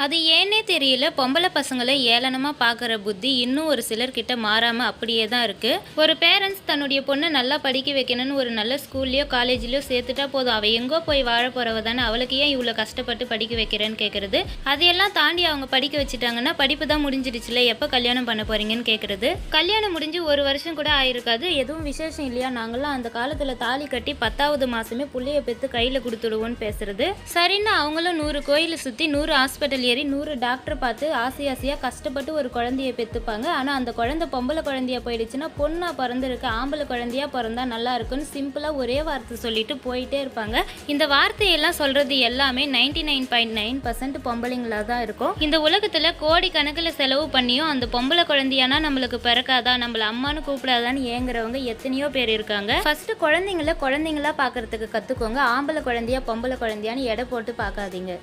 அது ஏன்னே தெரியல, பொம்பளை பசங்களை ஏளனமா பார்க்குற புத்தி இன்னும் ஒரு சிலர்கிட்ட மாறாம அப்படியே தான் இருக்கு. ஒரு பேரண்ட்ஸ் தன்னுடைய பொண்ணை நல்லா படிக்க வைக்கணும்னு ஒரு நல்ல ஸ்கூல்லையோ காலேஜ்லையோ சேர்த்துட்டா போதும், அவள் எங்கோ போய் வாழ போறவ தானே, அவளுக்கு ஏன் இவ்வளோ கஷ்டப்பட்டு படிக்க வைக்கிறேன்னு கேட்குறது. அதையெல்லாம் தாண்டி அவங்க படிக்க வச்சுட்டாங்கன்னா படிப்பு தான் முடிஞ்சிடுச்சுல, எப்போ கல்யாணம் பண்ண போறீங்கன்னு கேட்குறது. கல்யாணம் முடிஞ்சு ஒரு வருஷம் கூட ஆயிருக்காது, எதுவும் விசேஷம் இல்லையா, நாங்களாம் அந்த காலத்தில் தாலி கட்டி 10வது மாதமே புள்ளைய பெற்று கையில் கொடுத்துடுவோன்னு பேசுறது. சரின்னு அவங்களும் 100 கோயிலை சுற்றி 100 ஹாஸ்பிட்டல் ஏறி 100 டாக்டர் பார்த்து ஆசையாக கஷ்டப்பட்டு ஒரு குழந்தைய பெற்றுப்பாங்க. ஆனால் அந்த குழந்தை பொம்பளை குழந்தையா போயிடுச்சுன்னா, பொண்ணா பிறந்திருக்கு ஆம்பளை குழந்தையா பிறந்தா நல்லா இருக்குன்னு சிம்பிளாக ஒரே வார்த்தை சொல்லிட்டு போயிட்டே இருப்பாங்க. இந்த வார்த்தையெல்லாம் சொல்றது எல்லாமே 99.9% பொம்பளைங்களா தான் இருக்கும். இந்த உலகத்தில் கோடி கணக்கில் செலவு பண்ணியும் அந்த பொம்பளை குழந்தையானா நம்மளுக்கு பிறக்காதா, நம்மள அம்மானு கூப்பிடாதான்னு ஏங்குறவங்க எத்தனையோ பேர் இருக்காங்க. ஃபர்ஸ்ட் குழந்தைங்களா பார்க்கறதுக்கு கற்றுக்கோங்க. ஆம்பளை குழந்தையா பொம்பளை குழந்தையான்னு எடை போட்டு பார்க்காதீங்க.